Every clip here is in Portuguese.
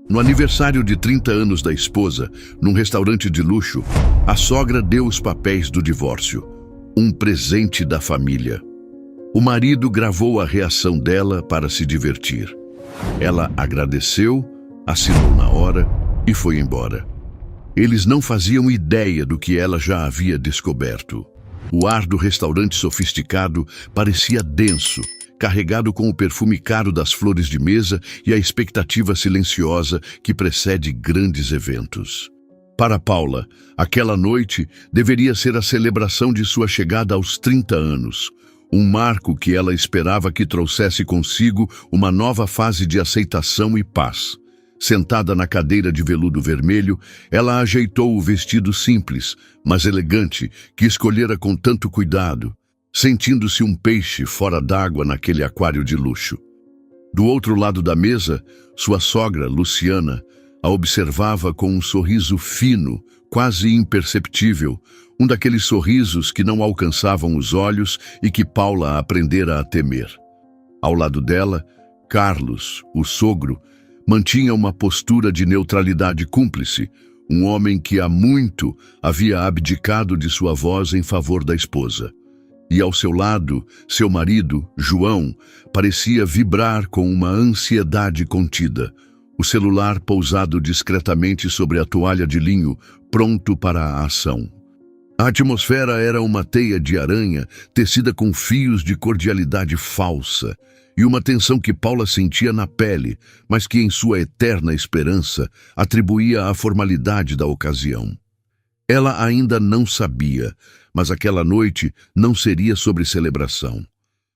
No aniversário de 30 anos da esposa, num restaurante de luxo, a sogra deu os papéis do divórcio, um presente da família. O marido gravou a reação dela para se divertir. Ela agradeceu, assinou na hora e foi embora. Eles não faziam ideia do que ela já havia descoberto. O ar do restaurante sofisticado parecia denso, carregado com o perfume caro das flores de mesa e a expectativa silenciosa que precede grandes eventos. Para Paula, aquela noite deveria ser a celebração de sua chegada aos 30 anos, um marco que ela esperava que trouxesse consigo uma nova fase de aceitação e paz. Sentada na cadeira de veludo vermelho, ela ajeitou o vestido simples, mas elegante, que escolhera com tanto cuidado, sentindo-se um peixe fora d'água naquele aquário de luxo. Do outro lado da mesa, sua sogra, Luciana, a observava com um sorriso fino, quase imperceptível, um daqueles sorrisos que não alcançavam os olhos e que Paula aprendera a temer. Ao lado dela, Carlos, o sogro, mantinha uma postura de neutralidade cúmplice, um homem que há muito havia abdicado de sua voz em favor da esposa. E ao seu lado, seu marido, João, parecia vibrar com uma ansiedade contida, o celular pousado discretamente sobre a toalha de linho, pronto para a ação. A atmosfera era uma teia de aranha tecida com fios de cordialidade falsa, e uma tensão que Paula sentia na pele, mas que em sua eterna esperança atribuía à formalidade da ocasião. Ela ainda não sabia, mas aquela noite não seria sobre celebração.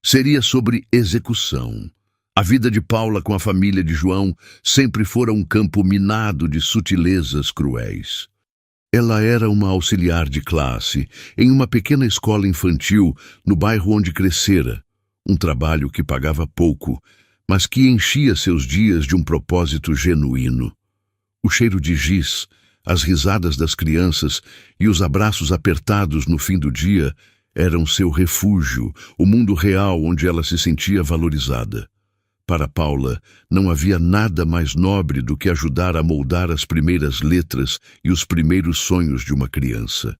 Seria sobre execução. A vida de Paula com a família de João sempre fora um campo minado de sutilezas cruéis. Ela era uma auxiliar de classe em uma pequena escola infantil no bairro onde crescera, um trabalho que pagava pouco, mas que enchia seus dias de um propósito genuíno. O cheiro de giz, as risadas das crianças e os abraços apertados no fim do dia eram seu refúgio, o mundo real onde ela se sentia valorizada. Para Paula, não havia nada mais nobre do que ajudar a moldar as primeiras letras e os primeiros sonhos de uma criança.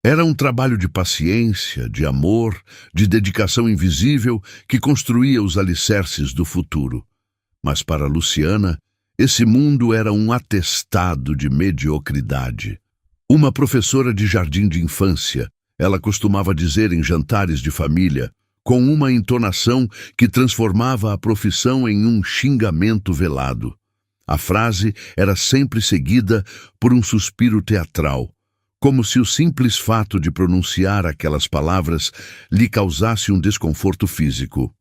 Era um trabalho de paciência, de amor, de dedicação invisível que construía os alicerces do futuro. Mas para Luciana, esse mundo era um atestado de mediocridade. Uma professora de jardim de infância, ela costumava dizer em jantares de família, com uma entonação que transformava a profissão em um xingamento velado. A frase era sempre seguida por um suspiro teatral, como se o simples fato de pronunciar aquelas palavras lhe causasse um desconforto físico.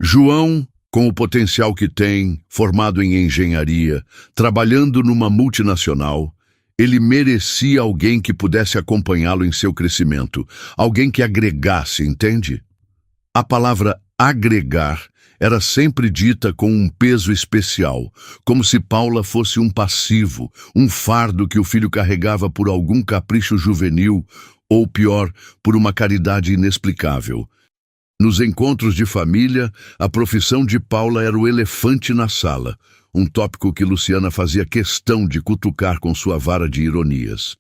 João, com o potencial que tem, formado em engenharia, trabalhando numa multinacional, ele merecia alguém que pudesse acompanhá-lo em seu crescimento, alguém que agregasse, entende? A palavra agregar era sempre dita com um peso especial, como se Paula fosse um passivo, um fardo que o filho carregava por algum capricho juvenil, ou pior, por uma caridade inexplicável. Nos encontros de família, a profissão de Paula era o elefante na sala, um tópico que Luciana fazia questão de cutucar com sua vara de ironias.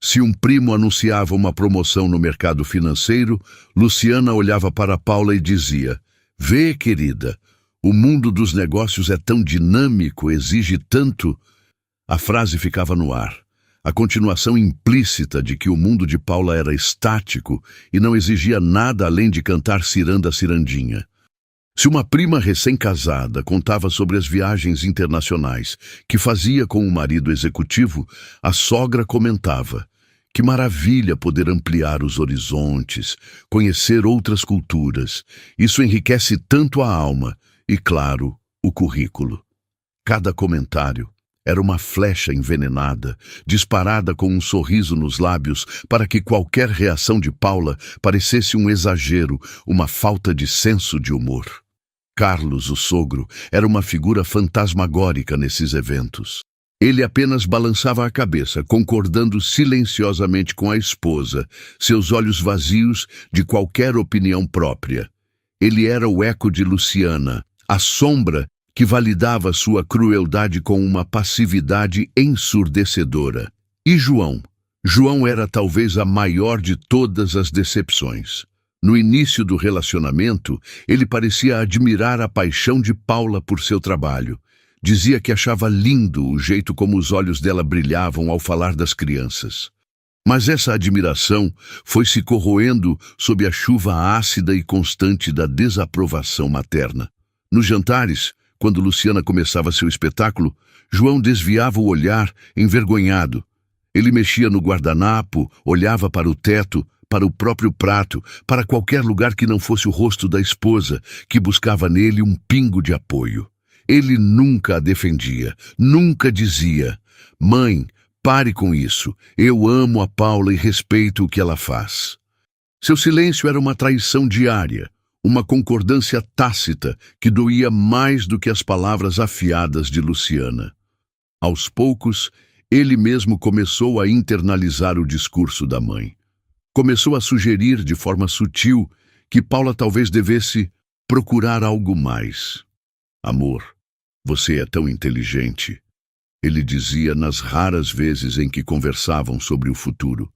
Se um primo anunciava uma promoção no mercado financeiro, Luciana olhava para Paula e dizia: "Vê, querida, o mundo dos negócios é tão dinâmico, exige tanto." A frase ficava no ar, a continuação implícita de que o mundo de Paula era estático e não exigia nada além de cantar ciranda cirandinha. Se uma prima recém-casada contava sobre as viagens internacionais que fazia com o marido executivo, a sogra comentava: "Que maravilha poder ampliar os horizontes, conhecer outras culturas. Isso enriquece tanto a alma e, claro, o currículo." Cada comentário era uma flecha envenenada, disparada com um sorriso nos lábios para que qualquer reação de Paula parecesse um exagero, uma falta de senso de humor. Carlos, o sogro, era uma figura fantasmagórica nesses eventos. Ele apenas balançava a cabeça, concordando silenciosamente com a esposa, seus olhos vazios de qualquer opinião própria. Ele era o eco de Luciana, a sombra que validava sua crueldade com uma passividade ensurdecedora. E João? João era talvez a maior de todas as decepções. No início do relacionamento, ele parecia admirar a paixão de Paula por seu trabalho. Dizia que achava lindo o jeito como os olhos dela brilhavam ao falar das crianças. Mas essa admiração foi se corroendo sob a chuva ácida e constante da desaprovação materna. Nos jantares, quando Luciana começava seu espetáculo, João desviava o olhar, envergonhado. Ele mexia no guardanapo, olhava para o teto, para o próprio prato, para qualquer lugar que não fosse o rosto da esposa, que buscava nele um pingo de apoio. Ele nunca a defendia, nunca dizia: "Mãe, pare com isso, eu amo a Paula e respeito o que ela faz." Seu silêncio era uma traição diária, uma concordância tácita que doía mais do que as palavras afiadas de Luciana. Aos poucos, ele mesmo começou a internalizar o discurso da mãe. Começou a sugerir de forma sutil que Paula talvez devesse procurar algo mais. "Amor, você é tão inteligente", ele dizia nas raras vezes em que conversavam sobre o futuro.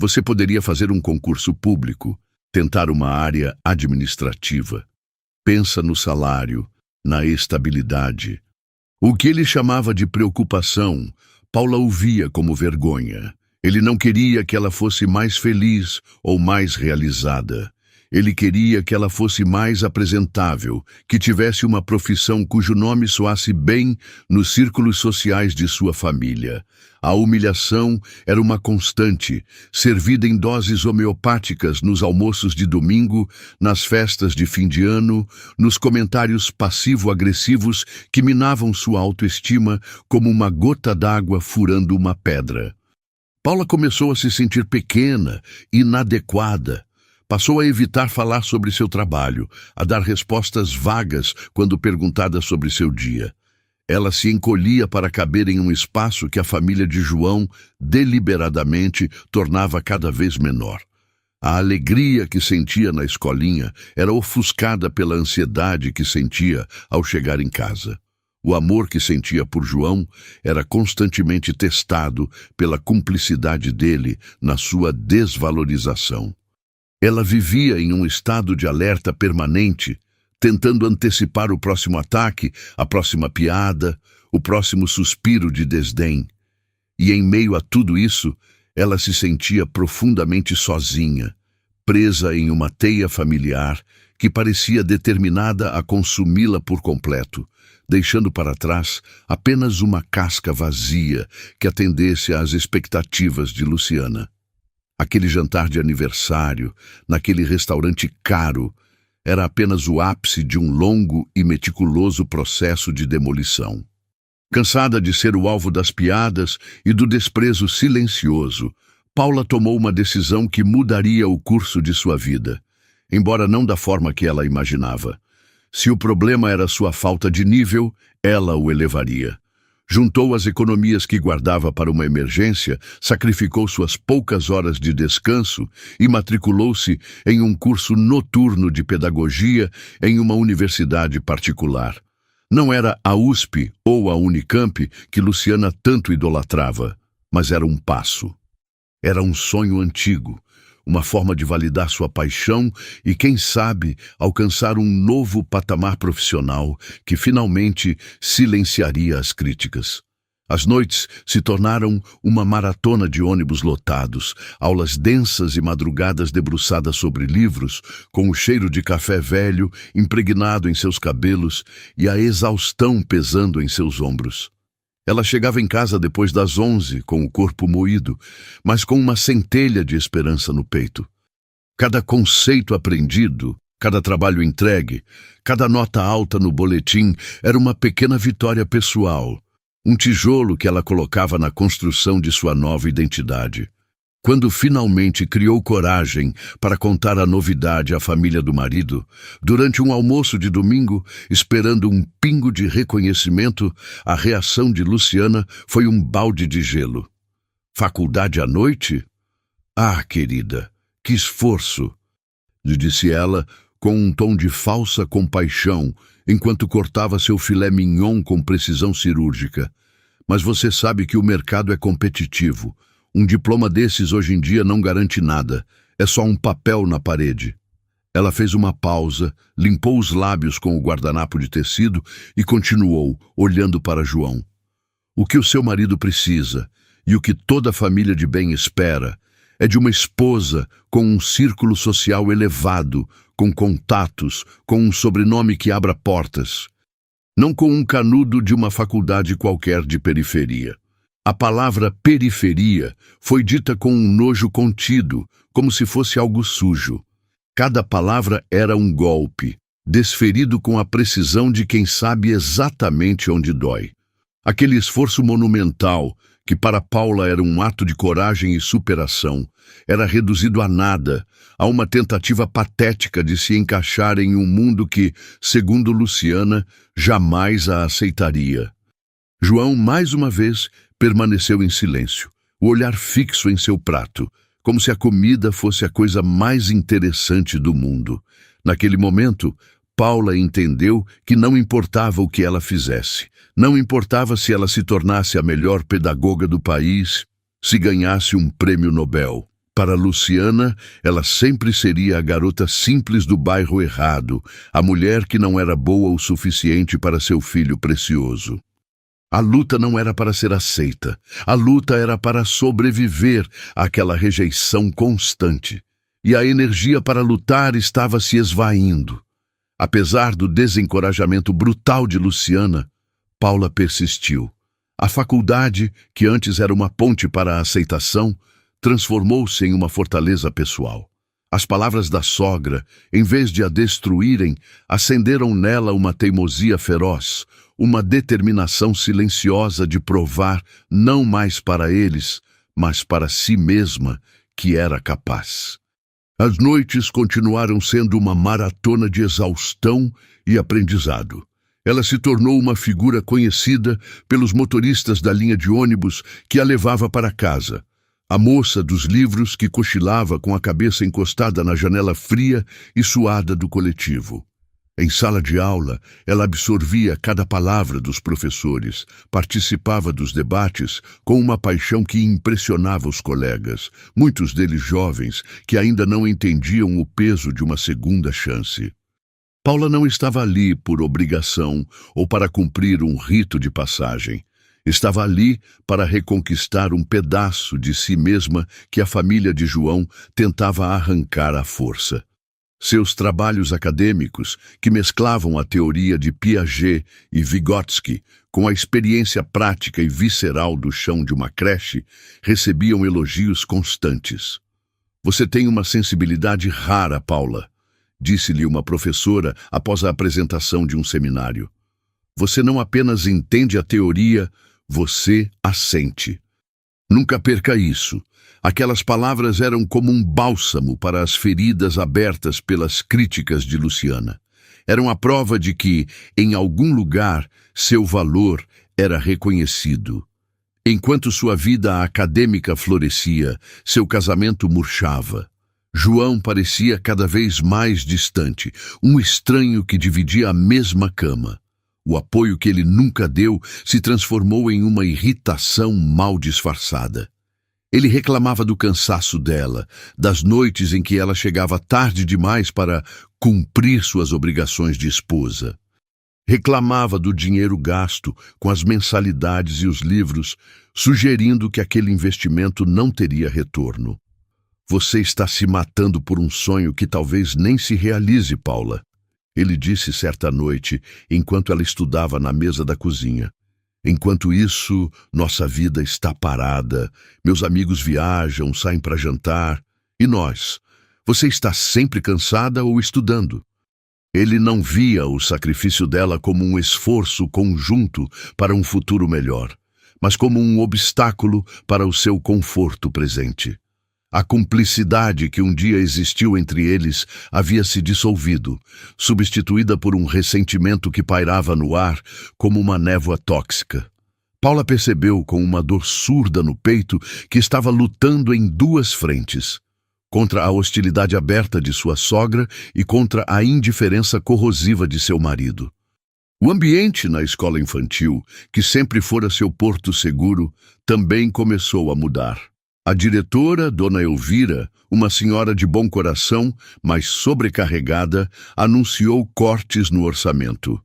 "Você poderia fazer um concurso público, tentar uma área administrativa. Pensa no salário, na estabilidade." O que ele chamava de preocupação, Paula o via como vergonha. Ele não queria que ela fosse mais feliz ou mais realizada. Ele queria que ela fosse mais apresentável, que tivesse uma profissão cujo nome soasse bem nos círculos sociais de sua família. A humilhação era uma constante, servida em doses homeopáticas nos almoços de domingo, nas festas de fim de ano, nos comentários passivo-agressivos que minavam sua autoestima como uma gota d'água furando uma pedra. Paula começou a se sentir pequena, inadequada. Passou a evitar falar sobre seu trabalho, a dar respostas vagas quando perguntada sobre seu dia. Ela se encolhia para caber em um espaço que a família de João, deliberadamente, tornava cada vez menor. A alegria que sentia na escolinha era ofuscada pela ansiedade que sentia ao chegar em casa. O amor que sentia por João era constantemente testado pela cumplicidade dele na sua desvalorização. Ela vivia em um estado de alerta permanente, tentando antecipar o próximo ataque, a próxima piada, o próximo suspiro de desdém. E em meio a tudo isso, ela se sentia profundamente sozinha, presa em uma teia familiar que parecia determinada a consumi-la por completo, deixando para trás apenas uma casca vazia que atendesse às expectativas de Luciana. Aquele jantar de aniversário, naquele restaurante caro, era apenas o ápice de um longo e meticuloso processo de demolição. Cansada de ser o alvo das piadas e do desprezo silencioso, Paula tomou uma decisão que mudaria o curso de sua vida, embora não da forma que ela imaginava. Se o problema era sua falta de nível, ela o elevaria. Juntou as economias que guardava para uma emergência, sacrificou suas poucas horas de descanso e matriculou-se em um curso noturno de pedagogia em uma universidade particular. Não era a USP ou a Unicamp que Luciana tanto idolatrava, mas era um passo. Era um sonho antigo, uma forma de validar sua paixão e, quem sabe, alcançar um novo patamar profissional que finalmente silenciaria as críticas. As noites se tornaram uma maratona de ônibus lotados, aulas densas e madrugadas debruçadas sobre livros, com o cheiro de café velho impregnado em seus cabelos e a exaustão pesando em seus ombros. Ela chegava em casa depois das 11, com o corpo moído, mas com uma centelha de esperança no peito. Cada conceito aprendido, cada trabalho entregue, cada nota alta no boletim era uma pequena vitória pessoal, um tijolo que ela colocava na construção de sua nova identidade. Quando finalmente criou coragem para contar a novidade à família do marido, durante um almoço de domingo, esperando um pingo de reconhecimento, a reação de Luciana foi um balde de gelo. "Faculdade à noite? Ah, querida, que esforço!" lhe disse ela, com um tom de falsa compaixão, enquanto cortava seu filé mignon com precisão cirúrgica. Mas você sabe que o mercado é competitivo. Um diploma desses hoje em dia não garante nada. É só um papel na parede. Ela fez uma pausa, limpou os lábios com o guardanapo de tecido e continuou, olhando para João. O que o seu marido precisa, e o que toda família de bem espera, é de uma esposa com um círculo social elevado, com contatos, com um sobrenome que abra portas. Não com um canudo de uma faculdade qualquer de periferia. A palavra periferia foi dita com um nojo contido, como se fosse algo sujo. Cada palavra era um golpe, desferido com a precisão de quem sabe exatamente onde dói. Aquele esforço monumental, que para Paula era um ato de coragem e superação, era reduzido a nada, a uma tentativa patética de se encaixar em um mundo que, segundo Luciana, jamais a aceitaria. João, mais uma vez, permaneceu em silêncio, o olhar fixo em seu prato, como se a comida fosse a coisa mais interessante do mundo. Naquele momento, Paula entendeu que não importava o que ela fizesse, não importava se ela se tornasse a melhor pedagoga do país, se ganhasse um prêmio Nobel. Para Luciana, ela sempre seria a garota simples do bairro errado, a mulher que não era boa o suficiente para seu filho precioso. A luta não era para ser aceita, a luta era para sobreviver àquela rejeição constante. E a energia para lutar estava se esvaindo. Apesar do desencorajamento brutal de Luciana, Paula persistiu. A faculdade, que antes era uma ponte para a aceitação, transformou-se em uma fortaleza pessoal. As palavras da sogra, em vez de a destruírem, acenderam nela uma teimosia feroz, uma determinação silenciosa de provar, não mais para eles, mas para si mesma, que era capaz. As noites continuaram sendo uma maratona de exaustão e aprendizado. Ela se tornou uma figura conhecida pelos motoristas da linha de ônibus que a levava para casa. A moça dos livros que cochilava com a cabeça encostada na janela fria e suada do coletivo. Em sala de aula, ela absorvia cada palavra dos professores, participava dos debates com uma paixão que impressionava os colegas, muitos deles jovens que ainda não entendiam o peso de uma segunda chance. Paula não estava ali por obrigação ou para cumprir um rito de passagem. Estava ali para reconquistar um pedaço de si mesma que a família de João tentava arrancar à força. Seus trabalhos acadêmicos, que mesclavam a teoria de Piaget e Vygotsky com a experiência prática e visceral do chão de uma creche, recebiam elogios constantes. "Você tem uma sensibilidade rara, Paula", disse-lhe uma professora após a apresentação de um seminário. "Você não apenas entende a teoria, você a sente." Nunca perca isso. Aquelas palavras eram como um bálsamo para as feridas abertas pelas críticas de Luciana. Eram a prova de que, em algum lugar, seu valor era reconhecido. Enquanto sua vida acadêmica florescia, seu casamento murchava. João parecia cada vez mais distante, um estranho que dividia a mesma cama. O apoio que ele nunca deu se transformou em uma irritação mal disfarçada. Ele reclamava do cansaço dela, das noites em que ela chegava tarde demais para cumprir suas obrigações de esposa. Reclamava do dinheiro gasto com as mensalidades e os livros, sugerindo que aquele investimento não teria retorno. "Você está se matando por um sonho que talvez nem se realize, Paula", ele disse certa noite, enquanto ela estudava na mesa da cozinha. "Enquanto isso, nossa vida está parada. Meus amigos viajam, saem para jantar. E nós? Você está sempre cansada ou estudando?" Ele não via o sacrifício dela como um esforço conjunto para um futuro melhor, mas como um obstáculo para o seu conforto presente. A cumplicidade que um dia existiu entre eles havia se dissolvido, substituída por um ressentimento que pairava no ar como uma névoa tóxica. Paula percebeu com uma dor surda no peito que estava lutando em duas frentes, contra a hostilidade aberta de sua sogra e contra a indiferença corrosiva de seu marido. O ambiente na escola infantil, que sempre fora seu porto seguro, também começou a mudar. A diretora, Dona Elvira, uma senhora de bom coração, mas sobrecarregada, anunciou cortes no orçamento.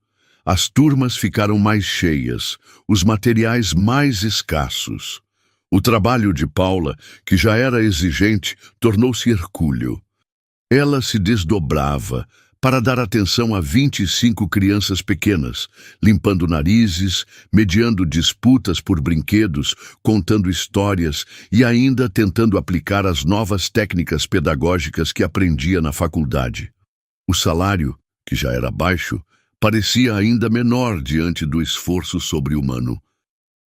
As turmas ficaram mais cheias, os materiais mais escassos. O trabalho de Paula, que já era exigente, tornou-se hercúleo. Ela se desdobrava para dar atenção a 25 crianças pequenas, limpando narizes, mediando disputas por brinquedos, contando histórias e ainda tentando aplicar as novas técnicas pedagógicas que aprendia na faculdade. O salário, que já era baixo, parecia ainda menor diante do esforço sobre-humano.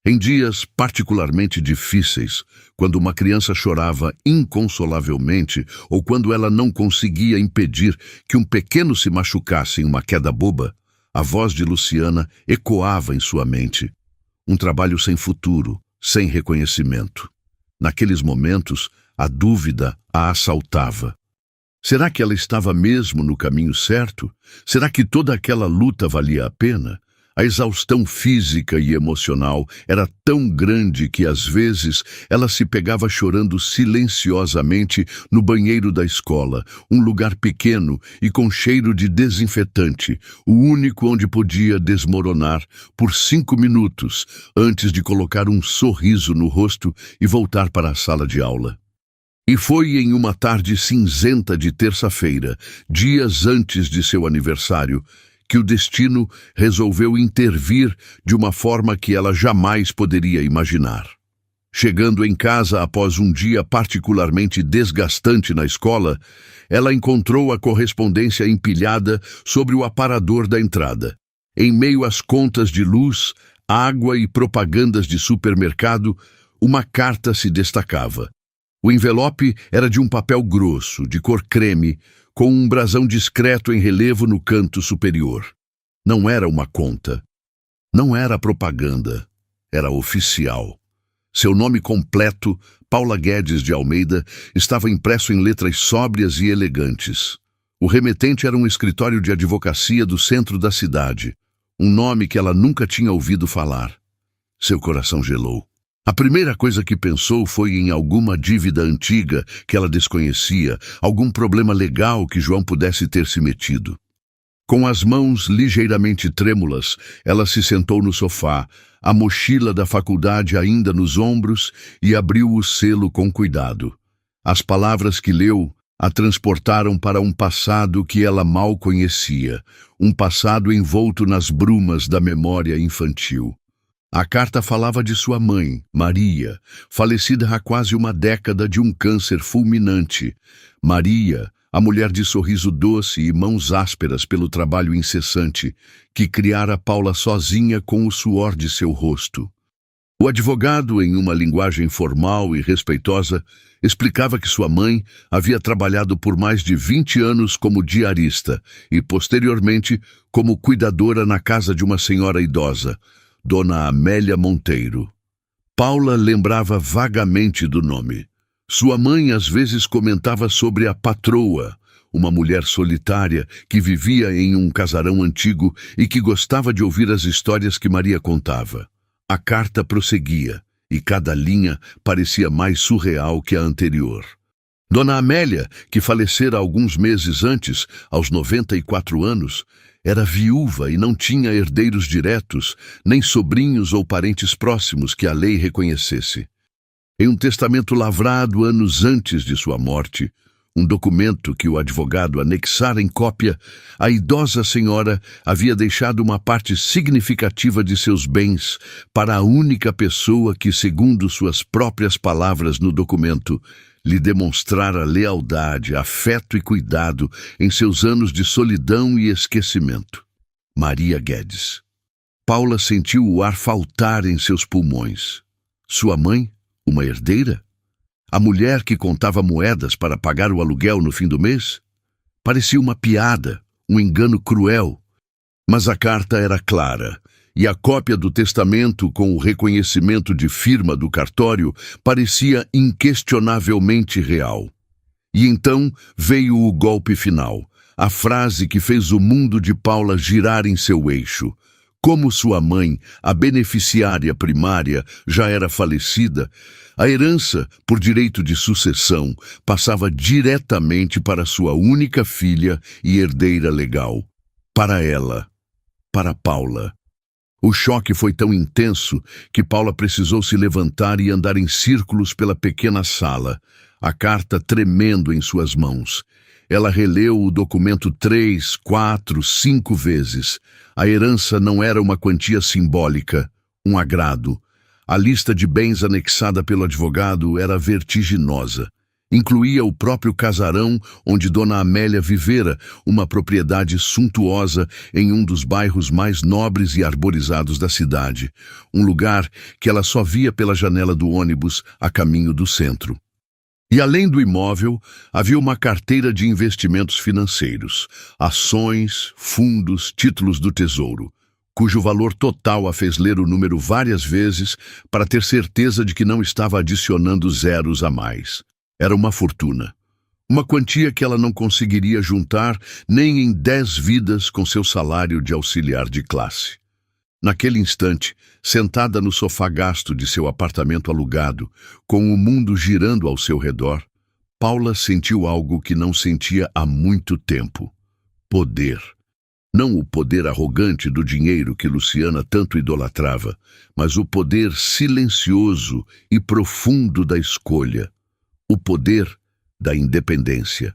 Em dias particularmente difíceis, quando uma criança chorava inconsolavelmente ou quando ela não conseguia impedir que um pequeno se machucasse em uma queda boba, a voz de Luciana ecoava em sua mente. Um trabalho sem futuro, sem reconhecimento. Naqueles momentos, a dúvida a assaltava. Será que ela estava mesmo no caminho certo? Será que toda aquela luta valia a pena? A exaustão física e emocional era tão grande que, às vezes, ela se pegava chorando silenciosamente no banheiro da escola, um lugar pequeno e com cheiro de desinfetante, o único onde podia desmoronar por 5 minutos antes de colocar um sorriso no rosto e voltar para a sala de aula. E foi em uma tarde cinzenta de terça-feira, dias antes de seu aniversário, que o destino resolveu intervir de uma forma que ela jamais poderia imaginar. Chegando em casa após um dia particularmente desgastante na escola, ela encontrou a correspondência empilhada sobre o aparador da entrada. Em meio às contas de luz, água e propagandas de supermercado, uma carta se destacava. O envelope era de um papel grosso, de cor creme, com um brasão discreto em relevo no canto superior. Não era uma conta. Não era propaganda. Era oficial. Seu nome completo, Paula Guedes de Almeida, estava impresso em letras sóbrias e elegantes. O remetente era um escritório de advocacia do centro da cidade, um nome que ela nunca tinha ouvido falar. Seu coração gelou. A primeira coisa que pensou foi em alguma dívida antiga que ela desconhecia, algum problema legal que João pudesse ter se metido. Com as mãos ligeiramente trêmulas, ela se sentou no sofá, a mochila da faculdade ainda nos ombros, e abriu o selo com cuidado. As palavras que leu a transportaram para um passado que ela mal conhecia, um passado envolto nas brumas da memória infantil. A carta falava de sua mãe, Maria, falecida há quase uma década de um câncer fulminante. Maria, a mulher de sorriso doce e mãos ásperas pelo trabalho incessante, que criara Paula sozinha com o suor de seu rosto. O advogado, em uma linguagem formal e respeitosa, explicava que sua mãe havia trabalhado por mais de 20 anos como diarista e, posteriormente, como cuidadora na casa de uma senhora idosa, Dona Amélia Monteiro. Paula lembrava vagamente do nome. Sua mãe às vezes comentava sobre a patroa, uma mulher solitária que vivia em um casarão antigo e que gostava de ouvir as histórias que Maria contava. A carta prosseguia, e cada linha parecia mais surreal que a anterior. Dona Amélia, que falecera alguns meses antes, aos 94 anos, era viúva e não tinha herdeiros diretos, nem sobrinhos ou parentes próximos que a lei reconhecesse. Em um testamento lavrado anos antes de sua morte, um documento que o advogado anexara em cópia, a idosa senhora havia deixado uma parte significativa de seus bens para a única pessoa que, segundo suas próprias palavras no documento, lhe demonstrara lealdade, afeto e cuidado em seus anos de solidão e esquecimento. Maria Guedes. Paula sentiu o ar faltar em seus pulmões. Sua mãe, uma herdeira? A mulher que contava moedas para pagar o aluguel no fim do mês? Parecia uma piada, um engano cruel. Mas a carta era clara, e a cópia do testamento com o reconhecimento de firma do cartório parecia inquestionavelmente real. E então veio o golpe final, a frase que fez o mundo de Paula girar em seu eixo. Como sua mãe, a beneficiária primária, já era falecida, a herança, por direito de sucessão, passava diretamente para sua única filha e herdeira legal. Para ela, para Paula. O choque foi tão intenso que Paula precisou se levantar e andar em círculos pela pequena sala, a carta tremendo em suas mãos. Ela releu o documento 3, 4, 5 vezes. A herança não era uma quantia simbólica, um agrado. A lista de bens anexada pelo advogado era vertiginosa. Incluía o próprio casarão onde Dona Amélia vivera, uma propriedade suntuosa em um dos bairros mais nobres e arborizados da cidade, um lugar que ela só via pela janela do ônibus a caminho do centro. E além do imóvel, havia uma carteira de investimentos financeiros, ações, fundos, títulos do tesouro, cujo valor total a fez ler o número várias vezes para ter certeza de que não estava adicionando zeros a mais. Era uma fortuna. Uma quantia que ela não conseguiria juntar nem em 10 vidas com seu salário de auxiliar de classe. Naquele instante, sentada no sofá gasto de seu apartamento alugado, com o mundo girando ao seu redor, Paula sentiu algo que não sentia há muito tempo. Poder. Não o poder arrogante do dinheiro que Luciana tanto idolatrava, mas o poder silencioso e profundo da escolha. O poder da independência.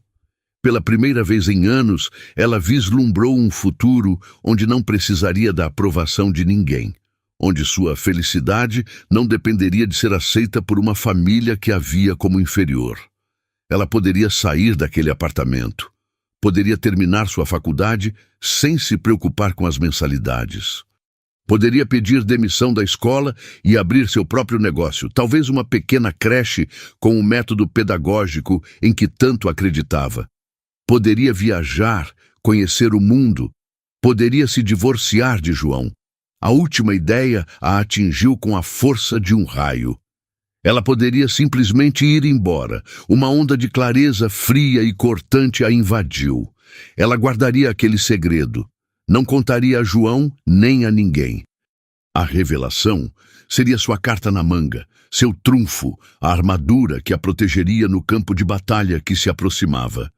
Pela primeira vez em anos, ela vislumbrou um futuro onde não precisaria da aprovação de ninguém, onde sua felicidade não dependeria de ser aceita por uma família que a via como inferior. Ela poderia sair daquele apartamento, poderia terminar sua faculdade sem se preocupar com as mensalidades. Poderia pedir demissão da escola e abrir seu próprio negócio, talvez uma pequena creche com o método pedagógico em que tanto acreditava. Poderia viajar, conhecer o mundo. Poderia se divorciar de João. A última ideia a atingiu com a força de um raio. Ela poderia simplesmente ir embora. Uma onda de clareza fria e cortante a invadiu. Ela guardaria aquele segredo. Não contaria a João nem a ninguém. A revelação seria sua carta na manga, seu trunfo, a armadura que a protegeria no campo de batalha que se aproximava.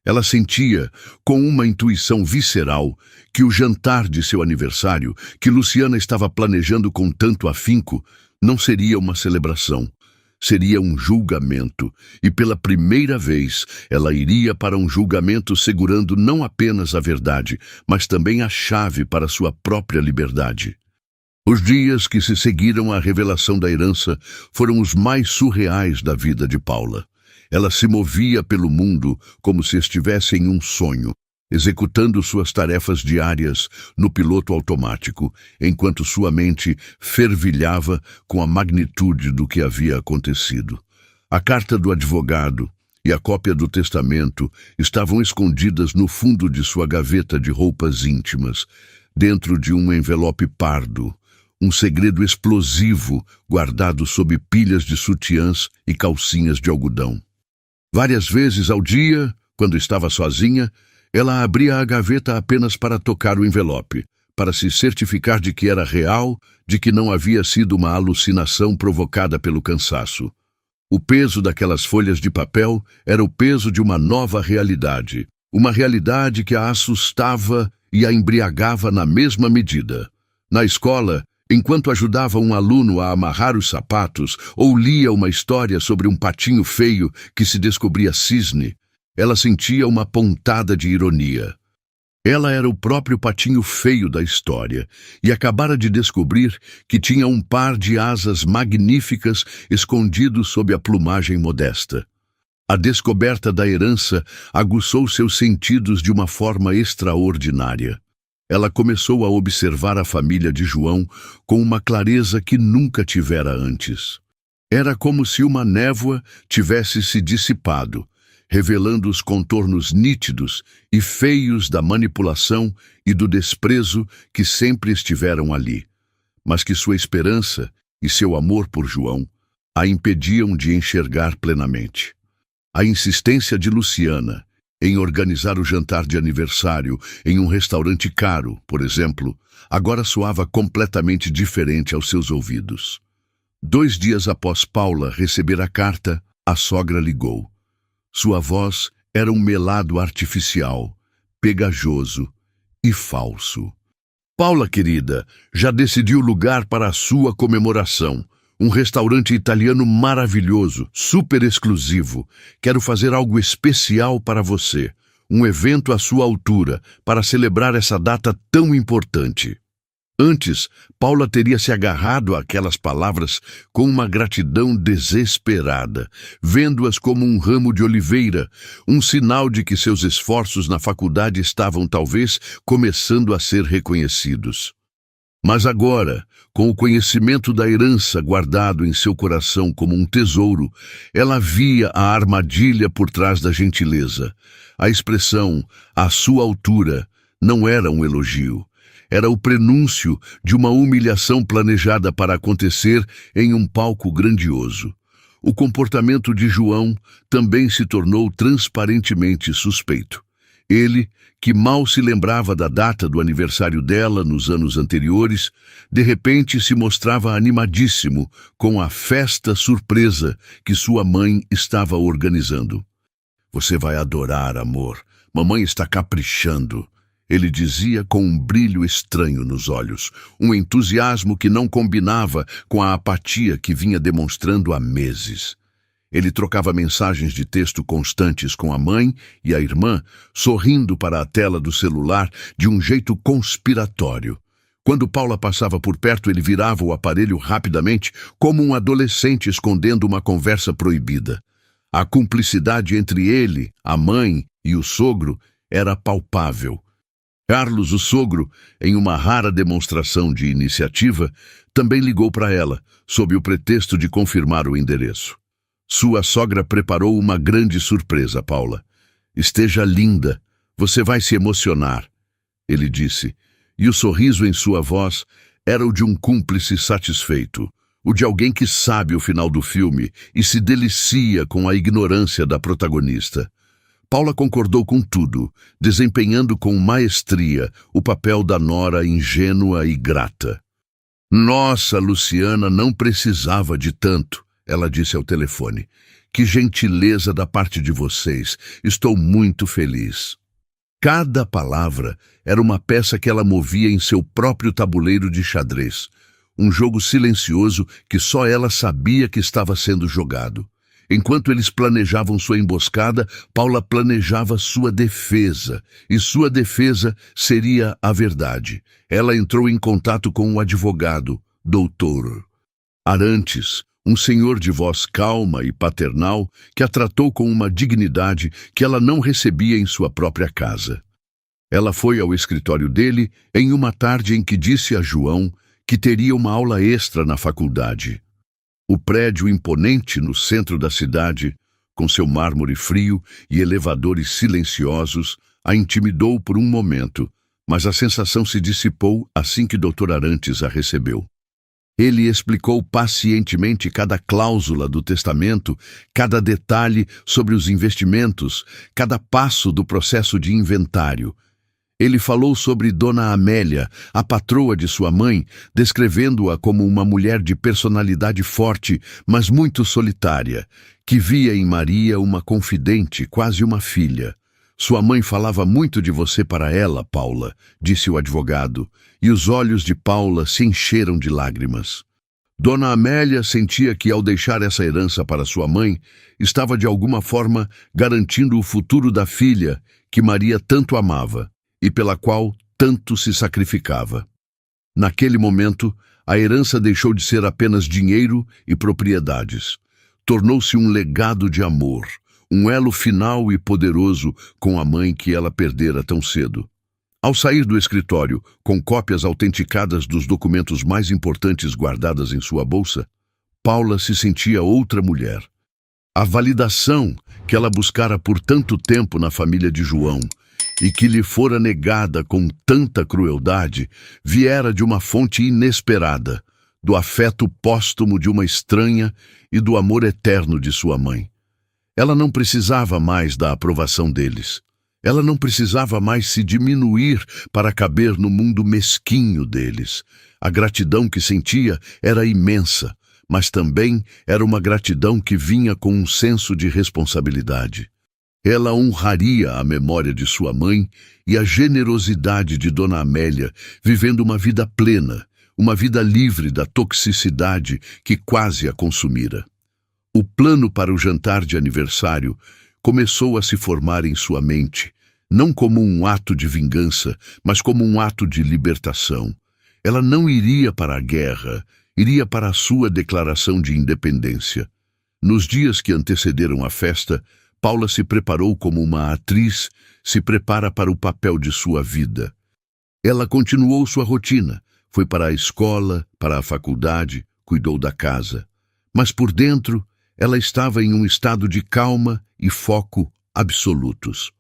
Ela sentia, com uma intuição visceral, que o jantar de seu aniversário, que Luciana estava planejando com tanto afinco, não seria uma celebração. Seria um julgamento, e pela primeira vez ela iria para um julgamento segurando não apenas a verdade, mas também a chave para sua própria liberdade. Os dias que se seguiram à revelação da herança foram os mais surreais da vida de Paula. Ela se movia pelo mundo como se estivesse em um sonho, executando suas tarefas diárias no piloto automático, enquanto sua mente fervilhava com a magnitude do que havia acontecido. A carta do advogado e a cópia do testamento estavam escondidas no fundo de sua gaveta de roupas íntimas, dentro de um envelope pardo, um segredo explosivo guardado sob pilhas de sutiãs e calcinhas de algodão. Várias vezes ao dia, quando estava sozinha, ela abria a gaveta apenas para tocar o envelope, para se certificar de que era real, de que não havia sido uma alucinação provocada pelo cansaço. O peso daquelas folhas de papel era o peso de uma nova realidade, uma realidade que a assustava e a embriagava na mesma medida. Na escola, enquanto ajudava um aluno a amarrar os sapatos ou lia uma história sobre um patinho feio que se descobria cisne, ela sentia uma pontada de ironia. Ela era o próprio patinho feio da história e acabara de descobrir que tinha um par de asas magníficas escondidos sob a plumagem modesta. A descoberta da herança aguçou seus sentidos de uma forma extraordinária. Ela começou a observar a família de João com uma clareza que nunca tivera antes. Era como se uma névoa tivesse se dissipado, revelando os contornos nítidos e feios da manipulação e do desprezo que sempre estiveram ali, mas que sua esperança e seu amor por João a impediam de enxergar plenamente. A insistência de Luciana em organizar o jantar de aniversário em um restaurante caro, por exemplo, agora soava completamente diferente aos seus ouvidos. 2 dias após Paula receber a carta, a sogra ligou. Sua voz era um melado artificial, pegajoso e falso. Paula, querida, já decidi o lugar para a sua comemoração. Um restaurante italiano maravilhoso, super exclusivo. Quero fazer algo especial para você. Um evento à sua altura, para celebrar essa data tão importante. Antes, Paula teria se agarrado àquelas palavras com uma gratidão desesperada, vendo-as como um ramo de oliveira, um sinal de que seus esforços na faculdade estavam talvez começando a ser reconhecidos. Mas agora, com o conhecimento da herança guardado em seu coração como um tesouro, ela via a armadilha por trás da gentileza. A expressão, à sua altura, não era um elogio. Era o prenúncio de uma humilhação planejada para acontecer em um palco grandioso. O comportamento de João também se tornou transparentemente suspeito. Ele, que mal se lembrava da data do aniversário dela nos anos anteriores, de repente se mostrava animadíssimo com a festa surpresa que sua mãe estava organizando. "Você vai adorar, amor. Mamãe está caprichando", ele dizia com um brilho estranho nos olhos, um entusiasmo que não combinava com a apatia que vinha demonstrando há meses. Ele trocava mensagens de texto constantes com a mãe e a irmã, sorrindo para a tela do celular de um jeito conspiratório. Quando Paula passava por perto, ele virava o aparelho rapidamente, como um adolescente escondendo uma conversa proibida. A cumplicidade entre ele, a mãe e o sogro era palpável. Carlos, o sogro, em uma rara demonstração de iniciativa, também ligou para ela, sob o pretexto de confirmar o endereço. Sua sogra preparou uma grande surpresa, Paula. "Esteja linda, você vai se emocionar", ele disse, e o sorriso em sua voz era o de um cúmplice satisfeito, o de alguém que sabe o final do filme e se delicia com a ignorância da protagonista. Paula concordou com tudo, desempenhando com maestria o papel da nora ingênua e grata. "Nossa, Luciana não precisava de tanto", ela disse ao telefone. "Que gentileza da parte de vocês. Estou muito feliz." Cada palavra era uma peça que ela movia em seu próprio tabuleiro de xadrez. Um jogo silencioso que só ela sabia que estava sendo jogado. Enquanto eles planejavam sua emboscada, Paula planejava sua defesa, e sua defesa seria a verdade. Ela entrou em contato com o advogado, Dr. Arantes, um senhor de voz calma e paternal que a tratou com uma dignidade que ela não recebia em sua própria casa. Ela foi ao escritório dele em uma tarde em que disse a João que teria uma aula extra na faculdade. O prédio imponente no centro da cidade, com seu mármore frio e elevadores silenciosos, a intimidou por um momento, mas a sensação se dissipou assim que Dr. Arantes a recebeu. Ele explicou pacientemente cada cláusula do testamento, cada detalhe sobre os investimentos, cada passo do processo de inventário. Ele falou sobre Dona Amélia, a patroa de sua mãe, descrevendo-a como uma mulher de personalidade forte, mas muito solitária, que via em Maria uma confidente, quase uma filha. "Sua mãe falava muito de você para ela, Paula", disse o advogado, e os olhos de Paula se encheram de lágrimas. Dona Amélia sentia que, ao deixar essa herança para sua mãe, estava de alguma forma garantindo o futuro da filha que Maria tanto amava e pela qual tanto se sacrificava. Naquele momento, a herança deixou de ser apenas dinheiro e propriedades. Tornou-se um legado de amor, um elo final e poderoso com a mãe que ela perdera tão cedo. Ao sair do escritório, com cópias autenticadas dos documentos mais importantes guardadas em sua bolsa, Paula se sentia outra mulher. A validação que ela buscara por tanto tempo na família de João e que lhe fora negada com tanta crueldade, viera de uma fonte inesperada, do afeto póstumo de uma estranha e do amor eterno de sua mãe. Ela não precisava mais da aprovação deles. Ela não precisava mais se diminuir para caber no mundo mesquinho deles. A gratidão que sentia era imensa, mas também era uma gratidão que vinha com um senso de responsabilidade. Ela honraria a memória de sua mãe e a generosidade de Dona Amélia, vivendo uma vida plena, uma vida livre da toxicidade que quase a consumira. O plano para o jantar de aniversário começou a se formar em sua mente, não como um ato de vingança, mas como um ato de libertação. Ela não iria para a guerra, iria para a sua declaração de independência. Nos dias que antecederam a festa, Paula se preparou como uma atriz se prepara para o papel de sua vida. Ela continuou sua rotina, foi para a escola, para a faculdade, cuidou da casa. Mas por dentro, ela estava em um estado de calma e foco absolutos.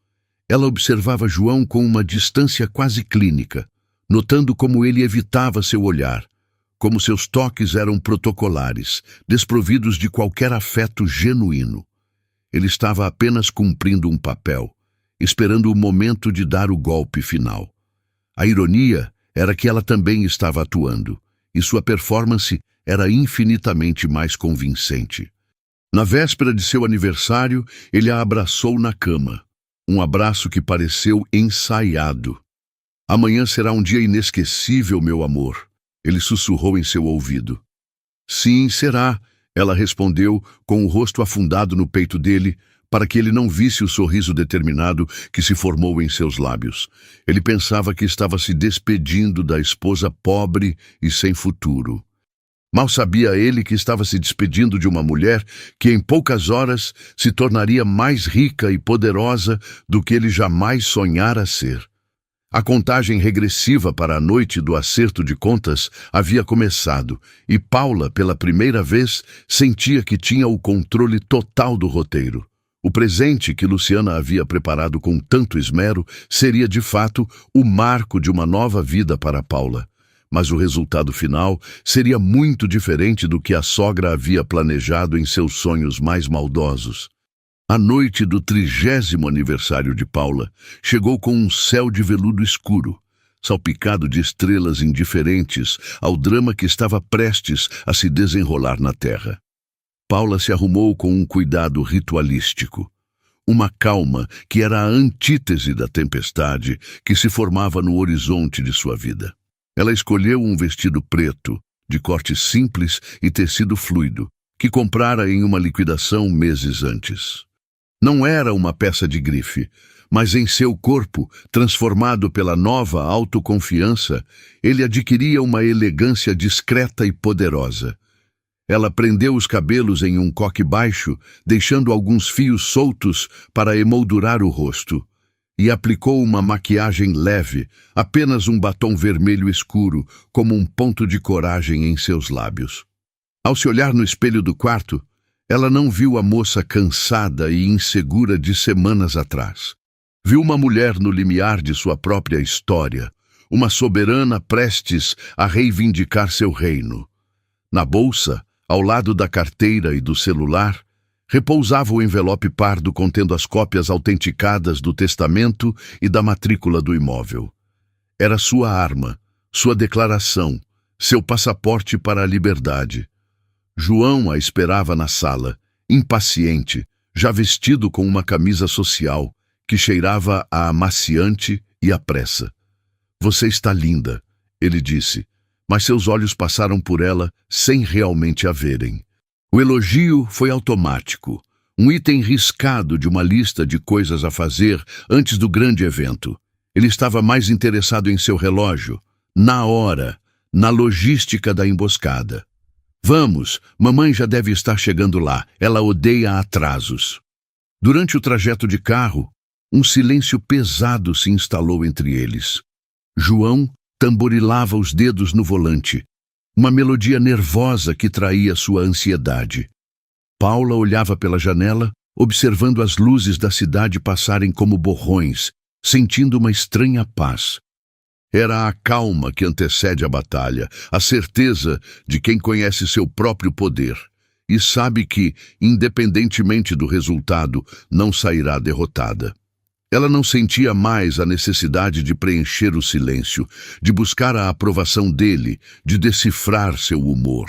Ela observava João com uma distância quase clínica, notando como ele evitava seu olhar, como seus toques eram protocolares, desprovidos de qualquer afeto genuíno. Ele estava apenas cumprindo um papel, esperando o momento de dar o golpe final. A ironia era que ela também estava atuando, e sua performance era infinitamente mais convincente. Na véspera de seu aniversário, ele a abraçou na cama. Um abraço que pareceu ensaiado. "Amanhã será um dia inesquecível, meu amor", ele sussurrou em seu ouvido. "Sim, será", ela respondeu, com o rosto afundado no peito dele, para que ele não visse o sorriso determinado que se formou em seus lábios. Ele pensava que estava se despedindo da esposa pobre e sem futuro. Mal sabia ele que estava se despedindo de uma mulher que em poucas horas se tornaria mais rica e poderosa do que ele jamais sonhara ser. A contagem regressiva para a noite do acerto de contas havia começado, e Paula, pela primeira vez, sentia que tinha o controle total do roteiro. O presente que Luciana havia preparado com tanto esmero seria, de fato, o marco de uma nova vida para Paula. Mas o resultado final seria muito diferente do que a sogra havia planejado em seus sonhos mais maldosos. A noite do 30º aniversário de Paula chegou com um céu de veludo escuro, salpicado de estrelas indiferentes ao drama que estava prestes a se desenrolar na terra. Paula se arrumou com um cuidado ritualístico, uma calma que era a antítese da tempestade que se formava no horizonte de sua vida. Ela escolheu um vestido preto, de corte simples e tecido fluido, que comprara em uma liquidação meses antes. Não era uma peça de grife, mas em seu corpo, transformado pela nova autoconfiança, ele adquiria uma elegância discreta e poderosa. Ela prendeu os cabelos em um coque baixo, deixando alguns fios soltos para emoldurar o rosto, e aplicou uma maquiagem leve, apenas um batom vermelho escuro, como um ponto de coragem em seus lábios. Ao se olhar no espelho do quarto, ela não viu a moça cansada e insegura de semanas atrás. Viu uma mulher no limiar de sua própria história, uma soberana prestes a reivindicar seu reino. Na bolsa, ao lado da carteira e do celular, repousava o envelope pardo contendo as cópias autenticadas do testamento e da matrícula do imóvel. Era sua arma, sua declaração, seu passaporte para a liberdade. João a esperava na sala, impaciente, já vestido com uma camisa social, que cheirava a amaciante e a pressa. "Você está linda", ele disse, mas seus olhos passaram por ela sem realmente a verem. O elogio foi automático, um item riscado de uma lista de coisas a fazer antes do grande evento. Ele estava mais interessado em seu relógio, na hora, na logística da emboscada. "Vamos, mamãe já deve estar chegando lá, ela odeia atrasos." Durante o trajeto de carro, um silêncio pesado se instalou entre eles. João tamborilava os dedos no volante, uma melodia nervosa que traía sua ansiedade. Paula olhava pela janela, observando as luzes da cidade passarem como borrões, sentindo uma estranha paz. Era a calma que antecede a batalha, a certeza de quem conhece seu próprio poder e sabe que, independentemente do resultado, não sairá derrotada. Ela não sentia mais a necessidade de preencher o silêncio, de buscar a aprovação dele, de decifrar seu humor.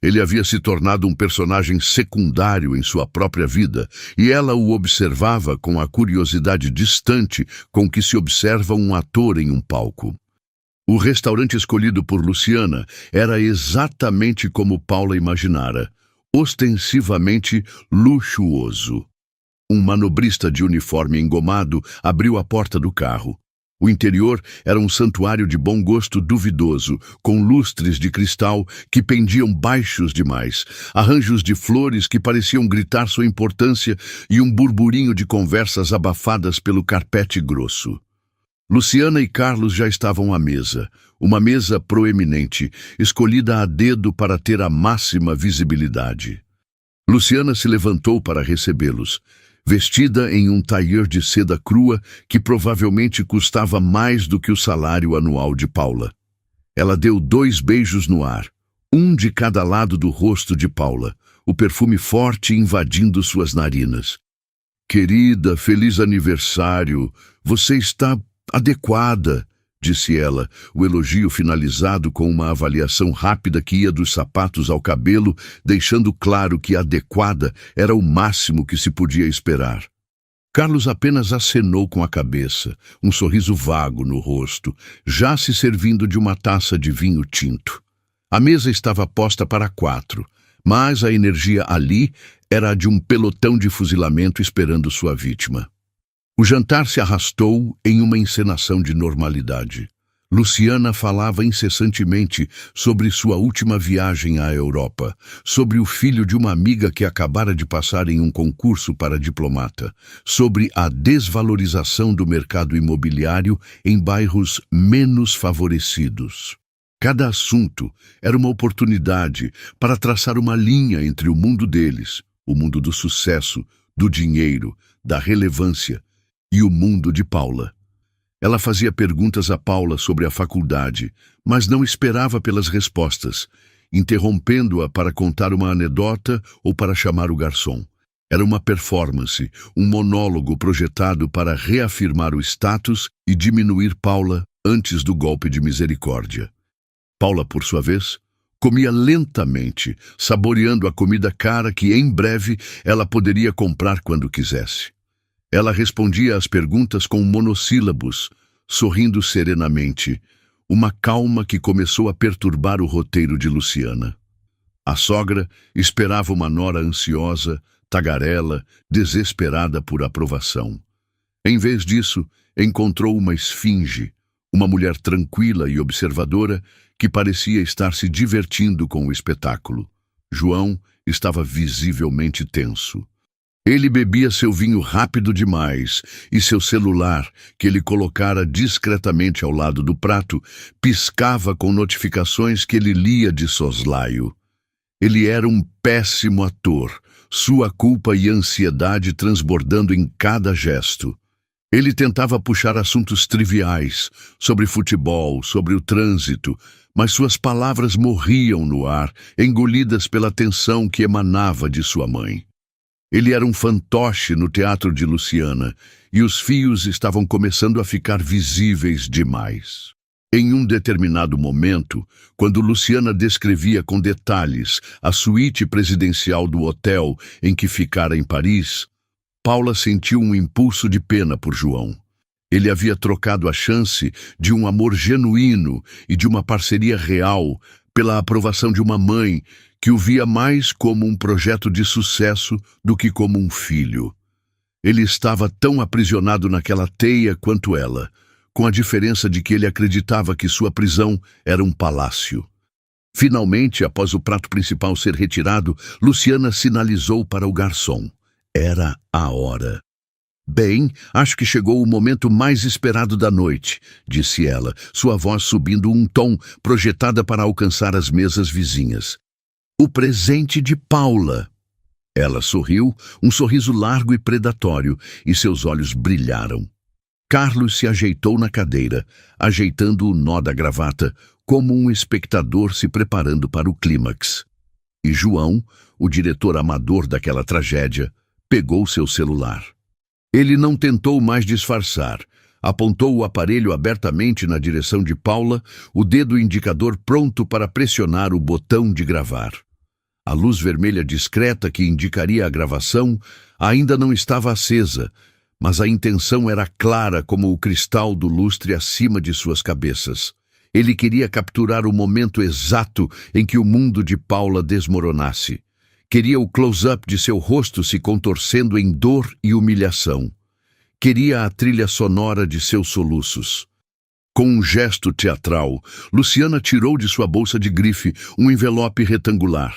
Ele havia se tornado um personagem secundário em sua própria vida, e ela o observava com a curiosidade distante com que se observa um ator em um palco. O restaurante escolhido por Luciana era exatamente como Paula imaginara, ostensivamente luxuoso. Um manobrista de uniforme engomado abriu a porta do carro. O interior era um santuário de bom gosto duvidoso, com lustres de cristal que pendiam baixos demais, arranjos de flores que pareciam gritar sua importância e um burburinho de conversas abafadas pelo carpete grosso. Luciana e Carlos já estavam à mesa, uma mesa proeminente, escolhida a dedo para ter a máxima visibilidade. Luciana se levantou para recebê-los, vestida em um tailleur de seda crua que provavelmente custava mais do que o salário anual de Paula. Ela deu 2 beijos no ar, um de cada lado do rosto de Paula, o perfume forte invadindo suas narinas. "Querida, feliz aniversário, você está adequada", disse ela, o elogio finalizado com uma avaliação rápida que ia dos sapatos ao cabelo, deixando claro que adequada era o máximo que se podia esperar. Carlos apenas acenou com a cabeça, um sorriso vago no rosto, já se servindo de uma taça de vinho tinto. A mesa estava posta para 4, mas a energia ali era a de um pelotão de fuzilamento esperando sua vítima. O jantar se arrastou em uma encenação de normalidade. Luciana falava incessantemente sobre sua última viagem à Europa, sobre o filho de uma amiga que acabara de passar em um concurso para diplomata, sobre a desvalorização do mercado imobiliário em bairros menos favorecidos. Cada assunto era uma oportunidade para traçar uma linha entre o mundo deles, o mundo do sucesso, do dinheiro, da relevância, e o mundo de Paula. Ela fazia perguntas a Paula sobre a faculdade, mas não esperava pelas respostas, interrompendo-a para contar uma anedota ou para chamar o garçom. Era uma performance, um monólogo projetado para reafirmar o status e diminuir Paula antes do golpe de misericórdia. Paula, por sua vez, comia lentamente, saboreando a comida cara que, em breve, ela poderia comprar quando quisesse. Ela respondia às perguntas com monossílabos, sorrindo serenamente, uma calma que começou a perturbar o roteiro de Luciana. A sogra esperava uma nora ansiosa, tagarela, desesperada por aprovação. Em vez disso, encontrou uma esfinge, uma mulher tranquila e observadora que parecia estar se divertindo com o espetáculo. João estava visivelmente tenso. Ele bebia seu vinho rápido demais e seu celular, que ele colocara discretamente ao lado do prato, piscava com notificações que ele lia de soslaio. Ele era um péssimo ator, sua culpa e ansiedade transbordando em cada gesto. Ele tentava puxar assuntos triviais, sobre futebol, sobre o trânsito, mas suas palavras morriam no ar, engolidas pela tensão que emanava de sua mãe. Ele era um fantoche no teatro de Luciana, e os fios estavam começando a ficar visíveis demais. Em um determinado momento, quando Luciana descrevia com detalhes a suíte presidencial do hotel em que ficara em Paris, Paula sentiu um impulso de pena por João. Ele havia trocado a chance de um amor genuíno e de uma parceria real pela aprovação de uma mãe que o via mais como um projeto de sucesso do que como um filho. Ele estava tão aprisionado naquela teia quanto ela, com a diferença de que ele acreditava que sua prisão era um palácio. Finalmente, após o prato principal ser retirado, Luciana sinalizou para o garçom. Era a hora. "Bem, acho que chegou o momento mais esperado da noite", disse ela, sua voz subindo um tom, projetada para alcançar as mesas vizinhas. "O presente de Paula." Ela sorriu, um sorriso largo e predatório, e seus olhos brilharam. Carlos se ajeitou na cadeira, ajeitando o nó da gravata, como um espectador se preparando para o clímax. E João, o diretor amador daquela tragédia, pegou seu celular. Ele não tentou mais disfarçar. Apontou o aparelho abertamente na direção de Paula, o dedo indicador pronto para pressionar o botão de gravar. A luz vermelha discreta que indicaria a gravação ainda não estava acesa, mas a intenção era clara como o cristal do lustre acima de suas cabeças. Ele queria capturar o momento exato em que o mundo de Paula desmoronasse. Queria o close-up de seu rosto se contorcendo em dor e humilhação. Queria a trilha sonora de seus soluços. Com um gesto teatral, Luciana tirou de sua bolsa de grife um envelope retangular,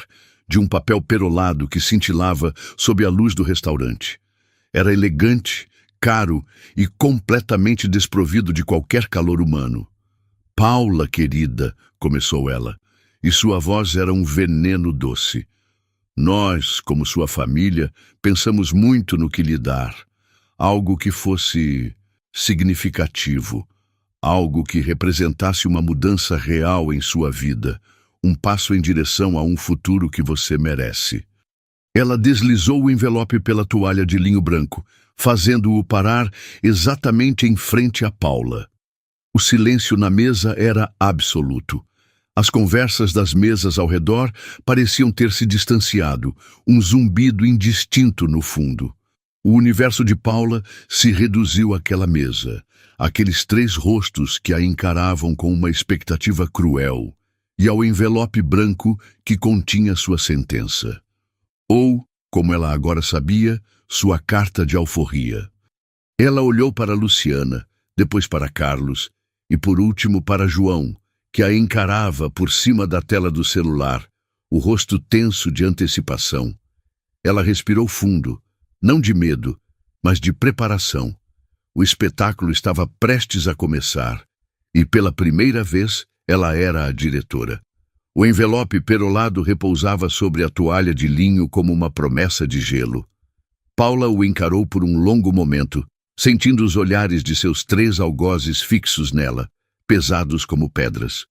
de um papel perolado que cintilava sob a luz do restaurante. Era elegante, caro e completamente desprovido de qualquer calor humano. "Paula, querida", começou ela, e sua voz era um veneno doce. "Nós, como sua família, pensamos muito no que lhe dar. Algo que fosse significativo, algo que representasse uma mudança real em sua vida, um passo em direção a um futuro que você merece." Ela deslizou o envelope pela toalha de linho branco, fazendo-o parar exatamente em frente a Paula. O silêncio na mesa era absoluto. As conversas das mesas ao redor pareciam ter se distanciado, um zumbido indistinto no fundo. O universo de Paula se reduziu àquela mesa, àqueles 3 rostos que a encaravam com uma expectativa cruel, e ao envelope branco que continha sua sentença. Ou, como ela agora sabia, sua carta de alforria. Ela olhou para Luciana, depois para Carlos, e por último para João, que a encarava por cima da tela do celular, o rosto tenso de antecipação. Ela respirou fundo, não de medo, mas de preparação. O espetáculo estava prestes a começar, e pela primeira vez ela era a diretora. O envelope perolado repousava sobre a toalha de linho como uma promessa de gelo. Paula o encarou por um longo momento, sentindo os olhares de seus 3 algozes fixos nela, pesados como pedras.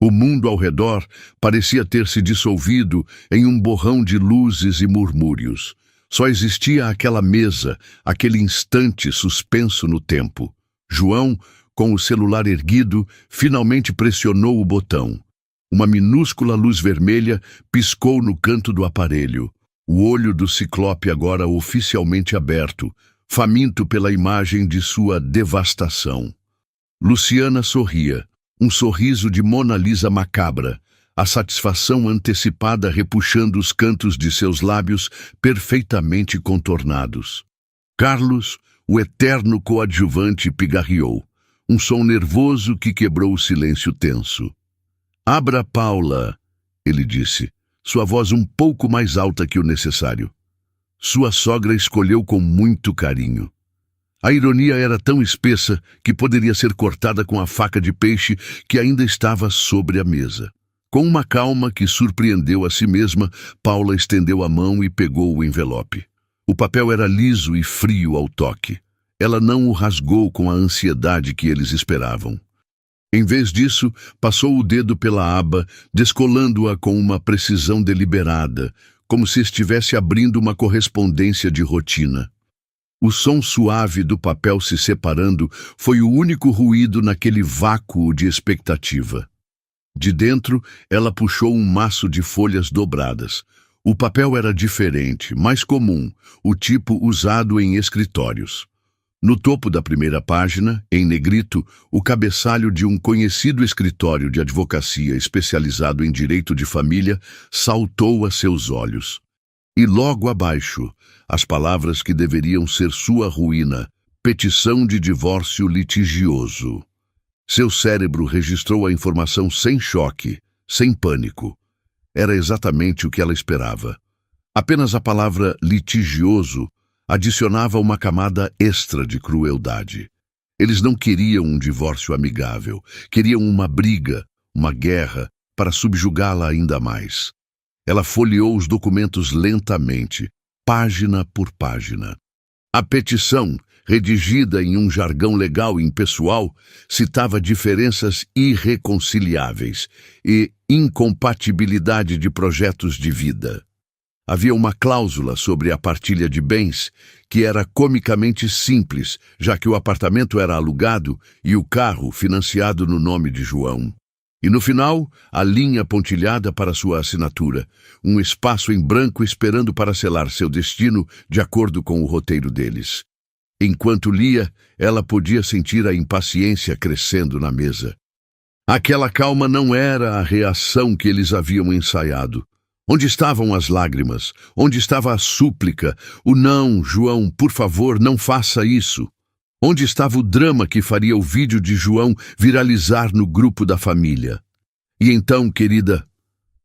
O mundo ao redor parecia ter se dissolvido em um borrão de luzes e murmúrios. Só existia aquela mesa, aquele instante suspenso no tempo. João, com o celular erguido, finalmente pressionou o botão. Uma minúscula luz vermelha piscou no canto do aparelho. O olho do ciclope agora oficialmente aberto, faminto pela imagem de sua devastação. Luciana sorria, um sorriso de Mona Lisa macabra, a satisfação antecipada repuxando os cantos de seus lábios perfeitamente contornados. Carlos, o eterno coadjuvante, pigarreou, um som nervoso que quebrou o silêncio tenso. "Abra, Paula", ele disse, sua voz um pouco mais alta que o necessário. Sua sogra escolheu com muito carinho. A ironia era tão espessa que poderia ser cortada com a faca de peixe que ainda estava sobre a mesa. Com uma calma que surpreendeu a si mesma, Paula estendeu a mão e pegou o envelope. O papel era liso e frio ao toque. Ela não o rasgou com a ansiedade que eles esperavam. Em vez disso, passou o dedo pela aba, descolando-a com uma precisão deliberada, como se estivesse abrindo uma correspondência de rotina. O som suave do papel se separando foi o único ruído naquele vácuo de expectativa. De dentro, ela puxou um maço de folhas dobradas. O papel era diferente, mais comum, o tipo usado em escritórios. No topo da primeira página, em negrito, o cabeçalho de um conhecido escritório de advocacia especializado em direito de família saltou a seus olhos. E logo abaixo, as palavras que deveriam ser sua ruína: petição de divórcio litigioso. Seu cérebro registrou a informação sem choque, sem pânico. Era exatamente o que ela esperava. Apenas a palavra litigioso adicionava uma camada extra de crueldade. Eles não queriam um divórcio amigável, queriam uma briga, uma guerra, para subjugá-la ainda mais. Ela folheou os documentos lentamente, página por página. A petição, redigida em um jargão legal e impessoal, citava diferenças irreconciliáveis e incompatibilidade de projetos de vida. Havia uma cláusula sobre a partilha de bens que era comicamente simples, já que o apartamento era alugado e o carro financiado no nome de João. E no final, a linha pontilhada para sua assinatura, um espaço em branco esperando para selar seu destino de acordo com o roteiro deles. Enquanto lia, ela podia sentir a impaciência crescendo na mesa. Aquela calma não era a reação que eles haviam ensaiado. Onde estavam as lágrimas? Onde estava a súplica? O não, João, por favor, não faça isso. Onde estava o drama que faria o vídeo de João viralizar no grupo da família? E então, querida,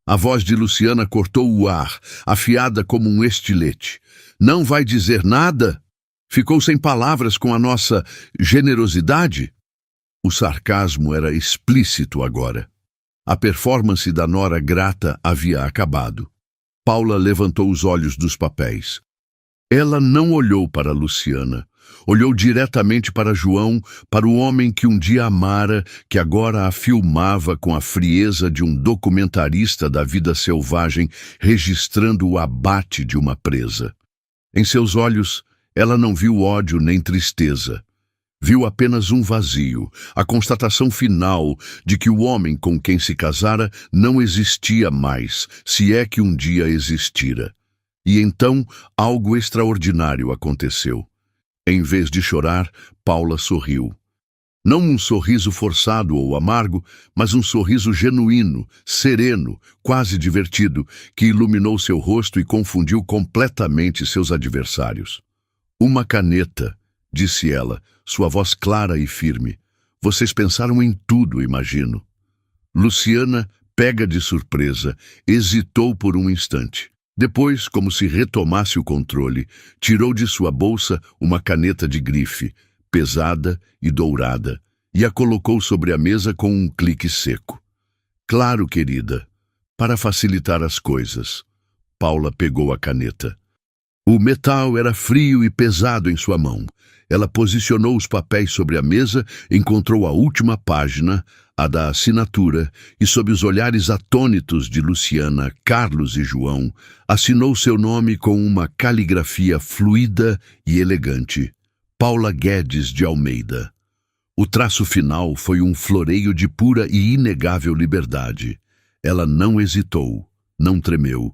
a voz de Luciana cortou o ar, afiada como um estilete. Não vai dizer nada? Ficou sem palavras com a nossa generosidade? O sarcasmo era explícito agora. A performance da nora grata havia acabado. Paula levantou os olhos dos papéis. Ela não olhou para Luciana. Olhou diretamente para João, para o homem que um dia amara, que agora a filmava com a frieza de um documentarista da vida selvagem, registrando o abate de uma presa. Em seus olhos, ela não viu ódio nem tristeza. Viu apenas um vazio, a constatação final de que o homem com quem se casara não existia mais, se é que um dia existira. E então algo extraordinário aconteceu. Em vez de chorar, Paula sorriu. Não um sorriso forçado ou amargo, mas um sorriso genuíno, sereno, quase divertido, que iluminou seu rosto e confundiu completamente seus adversários. Uma caneta, disse ela, sua voz clara e firme. Vocês pensaram em tudo, imagino. Luciana, pega de surpresa, hesitou por um instante. Depois, como se retomasse o controle, tirou de sua bolsa uma caneta de grife, pesada e dourada, e a colocou sobre a mesa com um clique seco. Claro, querida, para facilitar as coisas. Paula pegou a caneta. O metal era frio e pesado em sua mão. Ela posicionou os papéis sobre a mesa, encontrou a última página, a da assinatura, e sob os olhares atônitos de Luciana, Carlos e João, assinou seu nome com uma caligrafia fluida e elegante. Paula Guedes de Almeida. O traço final foi um floreio de pura e inegável liberdade. Ela não hesitou, não tremeu.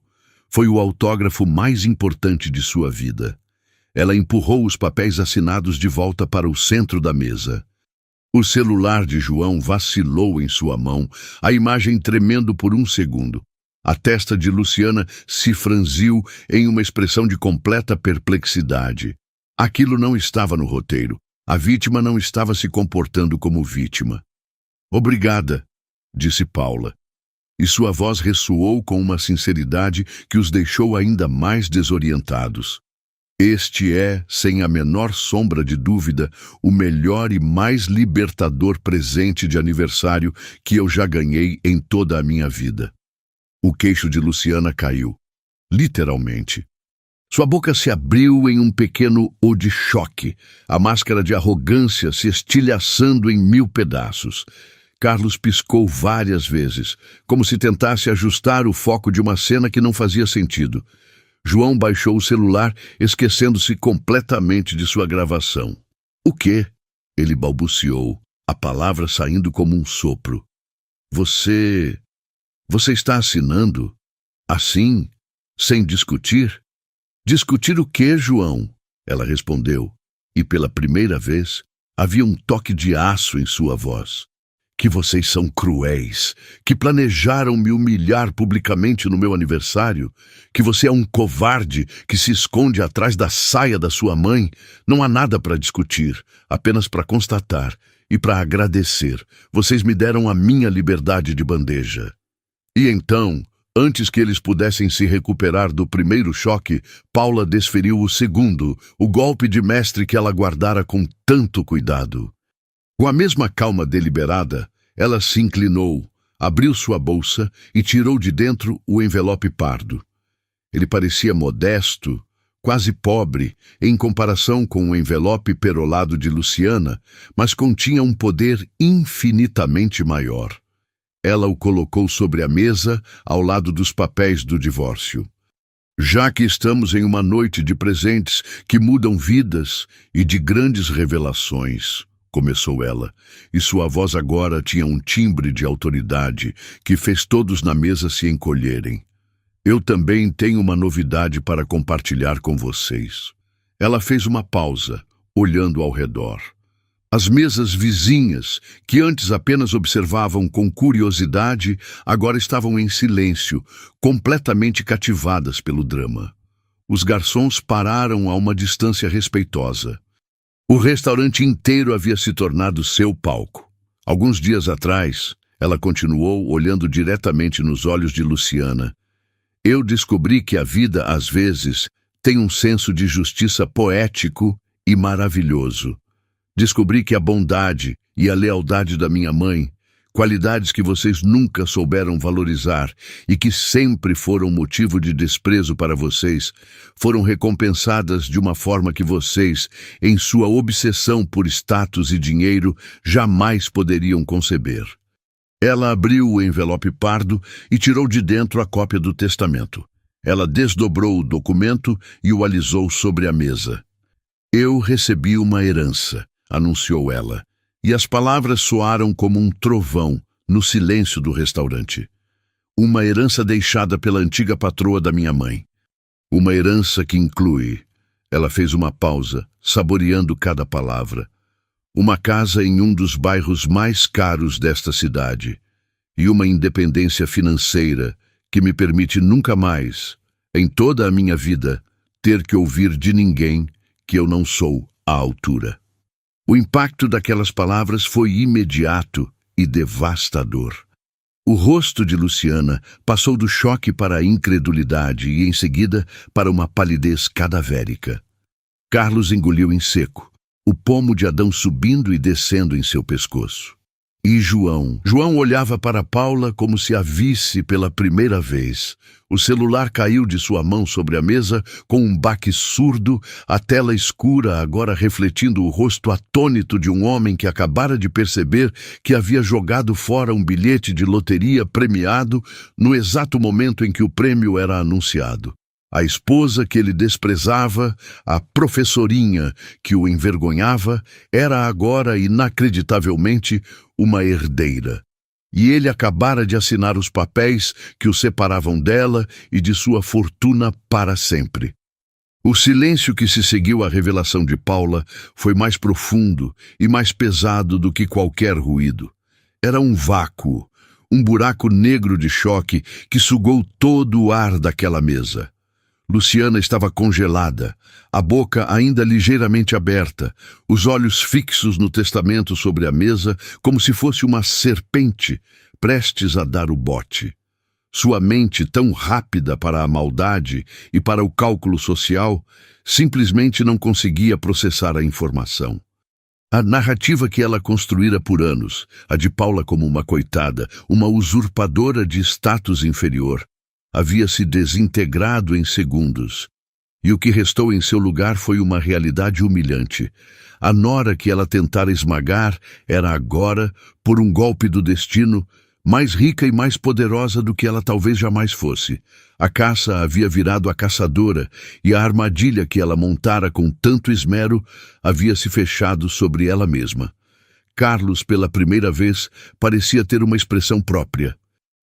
Foi o autógrafo mais importante de sua vida. Ela empurrou os papéis assinados de volta para o centro da mesa. O celular de João vacilou em sua mão, a imagem tremendo por um segundo. A testa de Luciana se franziu em uma expressão de completa perplexidade. Aquilo não estava no roteiro. A vítima não estava se comportando como vítima. Obrigada, disse Paula. E sua voz ressoou com uma sinceridade que os deixou ainda mais desorientados. Este é, sem a menor sombra de dúvida, o melhor e mais libertador presente de aniversário que eu já ganhei em toda a minha vida. O queixo de Luciana caiu, literalmente. Sua boca se abriu em um pequeno O de choque, a máscara de arrogância se estilhaçando em 1000 pedaços. Carlos piscou várias vezes, como se tentasse ajustar o foco de uma cena que não fazia sentido. João baixou o celular, esquecendo-se completamente de sua gravação. O quê? Ele balbuciou, a palavra saindo como um sopro. Você está assinando? Assim? Sem discutir? Discutir o quê, João? Ela respondeu, e pela primeira vez havia um toque de aço em sua voz. Que vocês são cruéis, que planejaram me humilhar publicamente no meu aniversário, que você é um covarde que se esconde atrás da saia da sua mãe. Não há nada para discutir, apenas para constatar e para agradecer. Vocês me deram a minha liberdade de bandeja. E então, antes que eles pudessem se recuperar do primeiro choque, Paula desferiu o segundo, o golpe de mestre que ela guardara com tanto cuidado. Com a mesma calma deliberada, ela se inclinou, abriu sua bolsa e tirou de dentro o envelope pardo. Ele parecia modesto, quase pobre, em comparação com o envelope perolado de Luciana, mas continha um poder infinitamente maior. Ela o colocou sobre a mesa, ao lado dos papéis do divórcio. Já que estamos em uma noite de presentes que mudam vidas e de grandes revelações, começou ela, e sua voz agora tinha um timbre de autoridade que fez todos na mesa se encolherem. Eu também tenho uma novidade para compartilhar com vocês. Ela fez uma pausa, olhando ao redor. As mesas vizinhas, que antes apenas observavam com curiosidade, agora estavam em silêncio, completamente cativadas pelo drama. Os garçons pararam a uma distância respeitosa. O restaurante inteiro havia se tornado seu palco. Alguns dias atrás, ela continuou olhando diretamente nos olhos de Luciana. Eu descobri que a vida, às vezes, tem um senso de justiça poético e maravilhoso. Descobri que a bondade e a lealdade da minha mãe, qualidades que vocês nunca souberam valorizar e que sempre foram motivo de desprezo para vocês, foram recompensadas de uma forma que vocês, em sua obsessão por status e dinheiro, jamais poderiam conceber. Ela abriu o envelope pardo e tirou de dentro a cópia do testamento. Ela desdobrou o documento e o alisou sobre a mesa. Eu recebi uma herança, anunciou ela, e as palavras soaram como um trovão no silêncio do restaurante. Uma herança deixada pela antiga patroa da minha mãe. Uma herança que inclui... Ela fez uma pausa, saboreando cada palavra. Uma casa em um dos bairros mais caros desta cidade. E uma independência financeira que me permite nunca mais, em toda a minha vida, ter que ouvir de ninguém que eu não sou à altura. O impacto daquelas palavras foi imediato e devastador. O rosto de Luciana passou do choque para a incredulidade e, em seguida, para uma palidez cadavérica. Carlos engoliu em seco, o pomo de Adão subindo e descendo em seu pescoço. E João olhava para Paula como se a visse pela primeira vez. O celular caiu de sua mão sobre a mesa com um baque surdo, a tela escura agora refletindo o rosto atônito de um homem que acabara de perceber que havia jogado fora um bilhete de loteria premiado no exato momento em que o prêmio era anunciado. A esposa que ele desprezava, a professorinha que o envergonhava, era agora, inacreditavelmente, uma herdeira. E ele acabara de assinar os papéis que o separavam dela e de sua fortuna para sempre. O silêncio que se seguiu à revelação de Paula foi mais profundo e mais pesado do que qualquer ruído. Era um vácuo, um buraco negro de choque que sugou todo o ar daquela mesa. Luciana estava congelada, a boca ainda ligeiramente aberta, os olhos fixos no testamento sobre a mesa, como se fosse uma serpente prestes a dar o bote. Sua mente, tão rápida para a maldade e para o cálculo social, simplesmente não conseguia processar a informação. A narrativa que ela construíra por anos, a de Paula como uma coitada, uma usurpadora de status inferior, havia se desintegrado em segundos, e o que restou em seu lugar foi uma realidade humilhante. A nora que ela tentara esmagar era agora, por um golpe do destino, mais rica e mais poderosa do que ela talvez jamais fosse. A caça havia virado a caçadora, e a armadilha que ela montara com tanto esmero havia se fechado sobre ela mesma. Carlos, pela primeira vez, parecia ter uma expressão própria.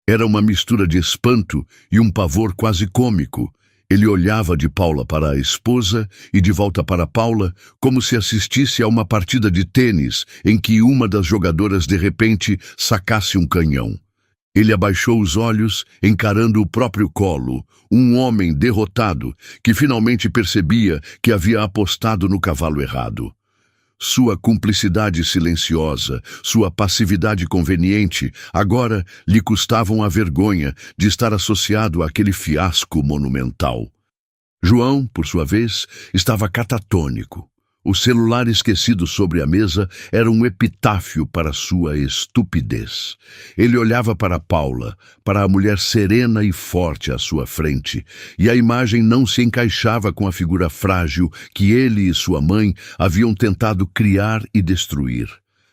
Era uma mistura de espanto e um pavor quase cômico. Ele olhava de Paula para a esposa e de volta para Paula, como se assistisse a uma partida de tênis em que uma das jogadoras de repente sacasse um canhão. Ele abaixou os olhos, encarando o próprio colo, um homem derrotado que finalmente percebia que havia apostado no cavalo errado. Sua cumplicidade silenciosa, sua passividade conveniente, agora lhe custavam a vergonha de estar associado àquele fiasco monumental. João, por sua vez, estava catatônico. O celular esquecido sobre a mesa era um epitáfio para sua estupidez. Ele olhava para Paula, para a mulher serena e forte à sua frente, e a imagem não se encaixava com a figura frágil que ele e sua mãe haviam tentado criar e destruir.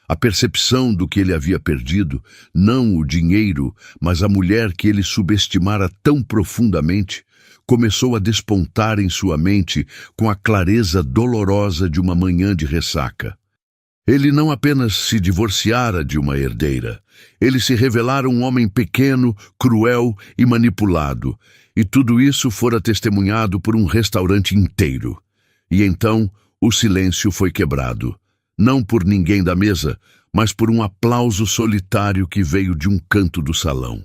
A percepção do que ele havia perdido, não o dinheiro, mas a mulher que ele subestimara tão profundamente, começou a despontar em sua mente com a clareza dolorosa de uma manhã de ressaca. Ele não apenas se divorciara de uma herdeira, ele se revelara um homem pequeno, cruel e manipulado, e tudo isso fora testemunhado por um restaurante inteiro. E então o silêncio foi quebrado, não por ninguém da mesa, mas por um aplauso solitário que veio de um canto do salão.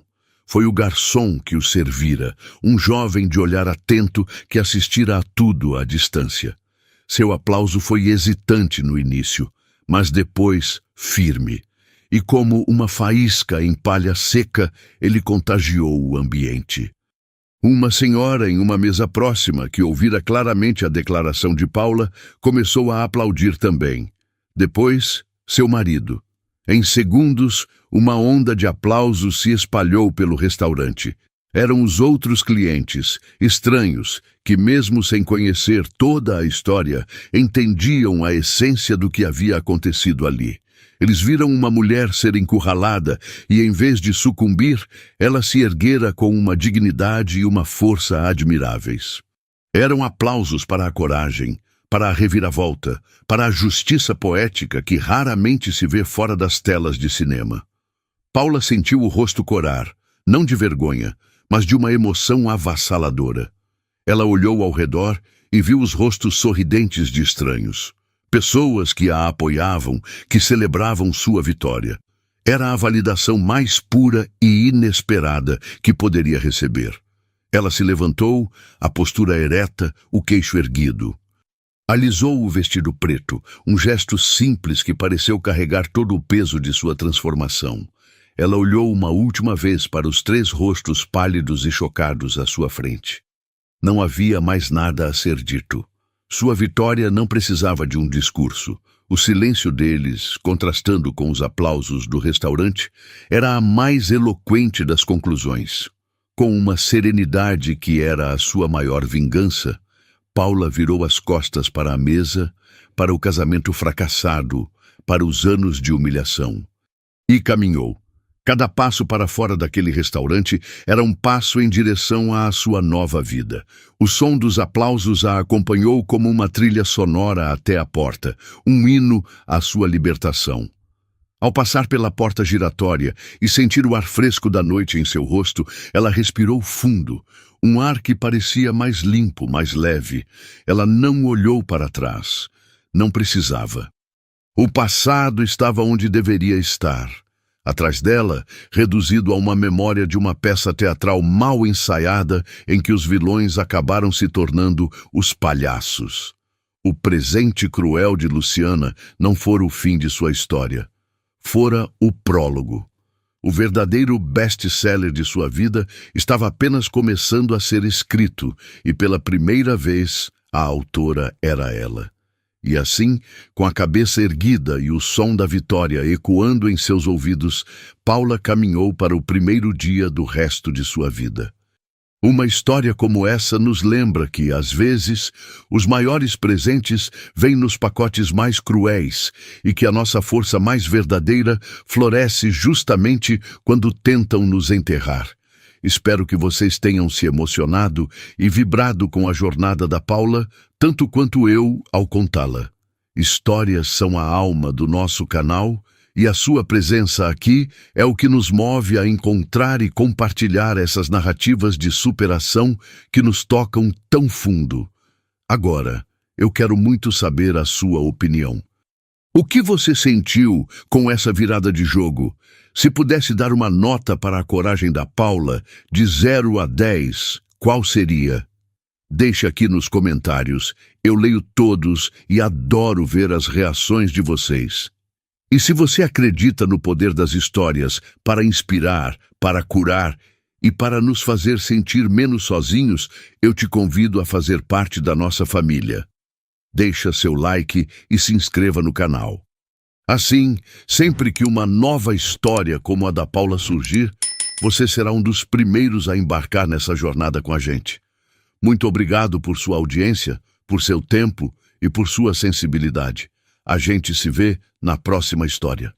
Foi o garçom que o servira, um jovem de olhar atento que assistira a tudo à distância. Seu aplauso foi hesitante no início, mas depois firme. E como uma faísca em palha seca, ele contagiou o ambiente. Uma senhora em uma mesa próxima, que ouvira claramente a declaração de Paula, começou a aplaudir também. Depois, seu marido. Em segundos, uma onda de aplausos se espalhou pelo restaurante. Eram os outros clientes, estranhos, que mesmo sem conhecer toda a história, entendiam a essência do que havia acontecido ali. Eles viram uma mulher ser encurralada e, em vez de sucumbir, ela se erguera com uma dignidade e uma força admiráveis. Eram aplausos para a coragem, para a reviravolta, para a justiça poética que raramente se vê fora das telas de cinema. Paula sentiu o rosto corar, não de vergonha, mas de uma emoção avassaladora. Ela olhou ao redor e viu os rostos sorridentes de estranhos. Pessoas que a apoiavam, que celebravam sua vitória. Era a validação mais pura e inesperada que poderia receber. Ela se levantou, a postura ereta, o queixo erguido. Alisou o vestido preto, um gesto simples que pareceu carregar todo o peso de sua transformação. Ela olhou uma última vez para os 3 rostos pálidos e chocados à sua frente. Não havia mais nada a ser dito. Sua vitória não precisava de um discurso. O silêncio deles, contrastando com os aplausos do restaurante, era a mais eloquente das conclusões. Com uma serenidade que era a sua maior vingança, Paula virou as costas para a mesa, para o casamento fracassado, para os anos de humilhação. E caminhou. Cada passo para fora daquele restaurante era um passo em direção à sua nova vida. O som dos aplausos a acompanhou como uma trilha sonora até a porta, um hino à sua libertação. Ao passar pela porta giratória e sentir o ar fresco da noite em seu rosto, ela respirou fundo, um ar que parecia mais limpo, mais leve. Ela não olhou para trás. Não precisava. O passado estava onde deveria estar. Atrás dela, reduzido a uma memória de uma peça teatral mal ensaiada em que os vilões acabaram se tornando os palhaços. O presente cruel de Luciana não fora o fim de sua história. Fora o prólogo. O verdadeiro best-seller de sua vida estava apenas começando a ser escrito, e pela primeira vez a autora era ela. E assim, com a cabeça erguida e o som da vitória ecoando em seus ouvidos, Paula caminhou para o primeiro dia do resto de sua vida. Uma história como essa nos lembra que, às vezes, os maiores presentes vêm nos pacotes mais cruéis e que a nossa força mais verdadeira floresce justamente quando tentam nos enterrar. Espero que vocês tenham se emocionado e vibrado com a jornada da Paula, tanto quanto eu ao contá-la. Histórias são a alma do nosso canal e a sua presença aqui é o que nos move a encontrar e compartilhar essas narrativas de superação que nos tocam tão fundo. Agora, eu quero muito saber a sua opinião. O que você sentiu com essa virada de jogo? Se pudesse dar uma nota para a coragem da Paula, de 0 a 10, qual seria? Deixe aqui nos comentários. Eu leio todos e adoro ver as reações de vocês. E se você acredita no poder das histórias para inspirar, para curar e para nos fazer sentir menos sozinhos, eu te convido a fazer parte da nossa família. Deixa seu like e se inscreva no canal. Assim, sempre que uma nova história como a da Paula surgir, você será um dos primeiros a embarcar nessa jornada com a gente. Muito obrigado por sua audiência, por seu tempo e por sua sensibilidade. A gente se vê na próxima história.